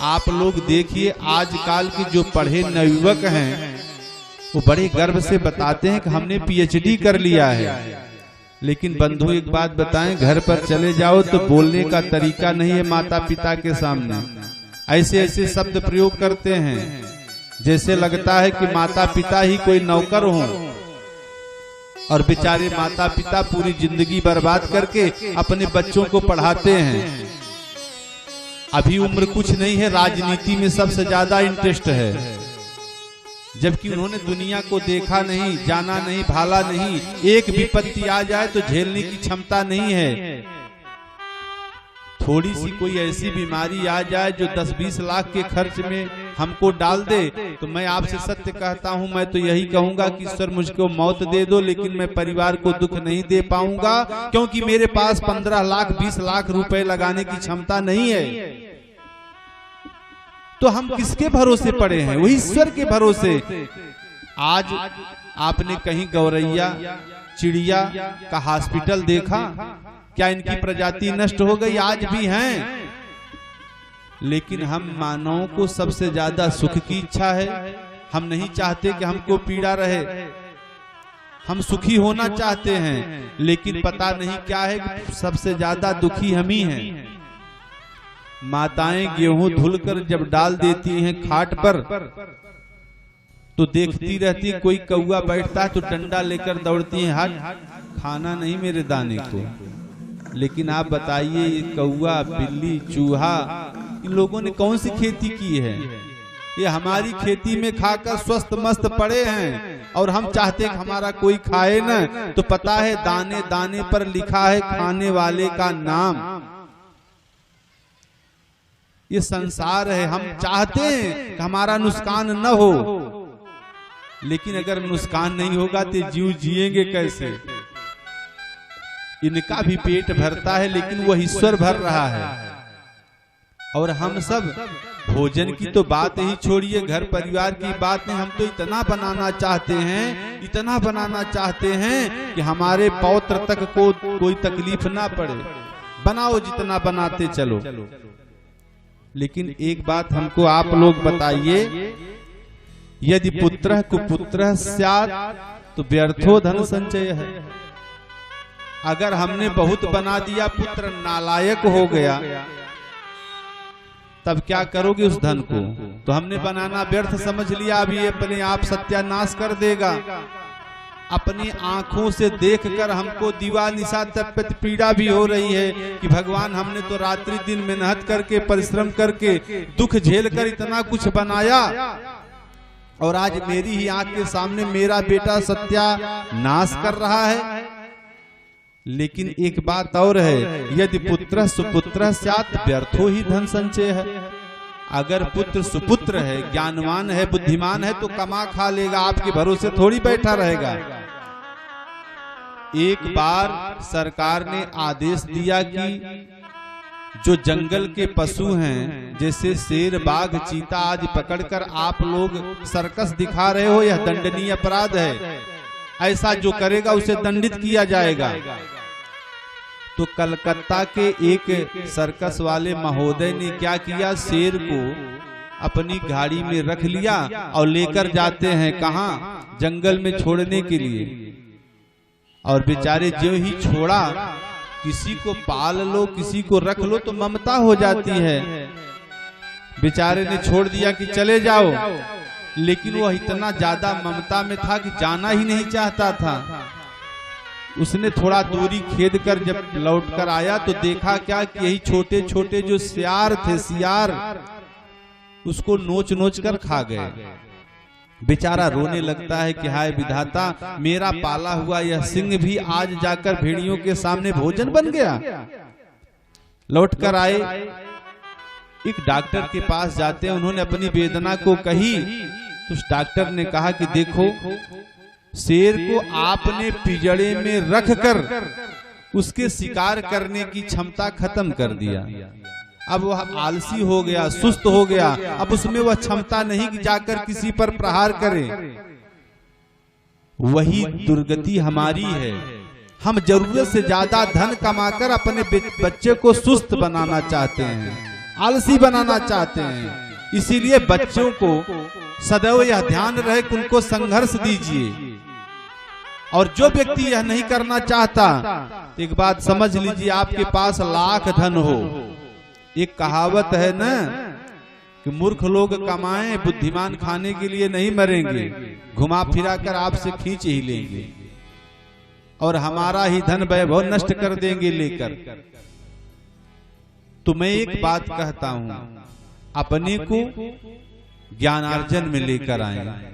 आप लोग देखिए आजकल के जो पढ़े नवयुवक हैं वो बड़े गर्व से बताते हैं कि हमने पीएचडी कर लिया है। लेकिन बंधु एक बात बताएं, घर पर चले जाओ तो बोलने का तरीका नहीं है माता पिता के सामने। ऐसे ऐसे शब्द प्रयोग करते हैं जैसे लगता है कि माता पिता ही कोई नौकर हों, और बेचारे माता पिता पूरी जिंदगी बर्बाद करके अपने बच्चों को पढ़ाते हैं। अभी उम्र कुछ नहीं है, राजनीति में सबसे ज्यादा इंटरेस्ट है, जबकि उन्होंने दुनिया को देखा नहीं, जाना नहीं, भाला नहीं। एक विपत्ति आ जाए तो झेलने की क्षमता नहीं है। थोड़ी सी कोई ऐसी बीमारी आ जाए जो 10-20 लाख के खर्च में हमको डाल दे, तो मैं आपसे सत्य कहता हूं, मैं तो यही कहूंगा कि ईश्वर मुझको मौत दे दो, लेकिन मैं परिवार को दुख नहीं दे पाऊंगा, क्योंकि मेरे पास 15 लाख 20 लाख रुपए लगाने की क्षमता नहीं है। तो हम किसके भरोसे पड़े हैं? वही ईश्वर के भरोसे। आज आपने कहीं गौरैया चिड़िया का हॉस्पिटल देखा? क्या इनकी प्रजाति नष्ट हो गई? आज भी हैं। लेकिन हम मानवों को सबसे ज्यादा सुख की इच्छा है। हम नहीं चाहते कि हमको पीड़ा रहे, हम सुखी होना चाहते हैं। लेकिन पता नहीं क्या है कि सबसे ज्यादा दुखी हम ही हैं। माताएं गेहूं धुलकर जब डाल देती हैं खाट पर, तो देखती रहती, कोई कौआ बैठता है तो डंडा लेकर दौड़ती है, हट, खाना नहीं मेरे दाने को। लेकिन आप बताइए, ये कौआ, बिल्ली, चूहा, इन लोगों ने कौन सी खेती की है? ये हमारी खेती में खाकर स्वस्थ मस्त पड़े हैं, और हम चाहते हैं कि हमारा कोई खाए ना। तो पता है दाने दाने पर लिखा है खाने वाले का नाम। ये संसार है, हम चाहते हैं कि हमारा नुकसान न हो, लेकिन अगर नुकसान नहीं होगा तो जीव जिएंगे कैसे? इनका भी पेट भरता है, लेकिन वह ईश्वर भर रहा है। और हम सब भोजन की तो बात ही छोड़िए, घर परिवार की बात नहीं, हम तो इतना बनाना चाहते हैं, इतना बनाना चाहते हैं कि हमारे पौत्र तक को कोई तकलीफ ना पड़े। बनाओ जितना बनाते चलो। लेकिन एक बात हमको आप लोग बताइए, यदि पुत्रः कुपुत्रः स्यात् तो व्यर्थो धन संचय है। अगर हमने बहुत बना दिया, पुत्र नालायक हो गया, तब क्या करोगे उस धन को? तो हमने बनाना व्यर्थ समझ लिया, अब ये अपने आप सत्यानाश कर देगा। अपनी आंखों से देखकर हमको दिवानिशा तपित पीड़ा भी हो रही है कि भगवान, हमने तो रात्रि दिन मेहनत करके, परिश्रम करके, दुख झेलकर इतना कुछ बनाया, और आज मेरी ही आंख के सामने मेरा बेटा सत्यानाश कर रहा है। लेकिन एक बात और है, यदि पुत्र सुपुत्र स्यात् व्यर्थो ही धन संचय है। अगर पुत्र सुपुत्र है, ज्ञानवान है, बुद्धिमान है, तो कमा खा लेगा, आपके भरोसे थोड़ी बैठा रहेगा। एक बार सरकार ने आदेश दिया कि जो जंगल के पशु हैं, जैसे शेर, बाघ, चीता आदि पकड़कर आप लोग सर्कस दिखा रहे हो, यह दंडनीय अपराध है। ऐसा जो करेगा उसे दंडित किया जाएगा। तो कलकत्ता के एक सर्कस वाले महोदय ने क्या किया, शेर को अपनी गाड़ी में रख लिया और लेकर जाते हैं कहाँ? जंगल में छोड़ने के लिए। और बेचारे जो ही छोड़ा, किसी को पाल लो, किसी को रख लो तो ममता हो जाती है। बेचारे ने छोड़ दिया कि चले जाओ, लेकिन वह इतना ज्यादा ममता में था कि जाना ही नहीं चाहता था। उसने थोड़ा दूरी खेद कर जब लौट कर आया तो देखा क्या कि यही छोटे छोटे जो सियार थे, सियार उसको नोच नोच कर खा गए। बेचारा रोने लगता है कि हाय विधाता, मेरा पाला हुआ यह सिंह भी आज जाकर भेड़ियों के सामने भोजन बन गया। लौट कर आए, एक डॉक्टर के पास जाते हैं, उन्होंने अपनी वेदना को कही। तो उस डॉक्टर ने कहा कि देखो, शेर को आपने पिंजड़े में रखकर उसके शिकार करने की क्षमता खत्म कर दिया। अब वह आलसी हो गया, सुस्त हो गया, अब उसमें वह क्षमता नहीं कि जाकर किसी पर प्रहार करे। वही दुर्गति हमारी है। हम जरूरत से ज्यादा धन कमाकर अपने बच्चे को सुस्त बनाना चाहते हैं। आलसी बनाना चाहते हैं। इसीलिए बच्चों को सदैव यह ध्यान रहे कि उनको संघर्ष दीजिए। और जो व्यक्ति यह नहीं करना चाहता, तो एक बात समझ लीजिए, आपके पास लाख धन हो, एक कहावत है ना कि मूर्ख लोग कमाएं, बुद्धिमान खाने के लिए नहीं मरेंगे, घुमा फिरा कर आपसे खींच ही लेंगे और हमारा ही धन वैभव नष्ट कर देंगे लेकर। तो मैं एक बात कहता हूं, अपने को ज्ञानार्जन में लेकर आए।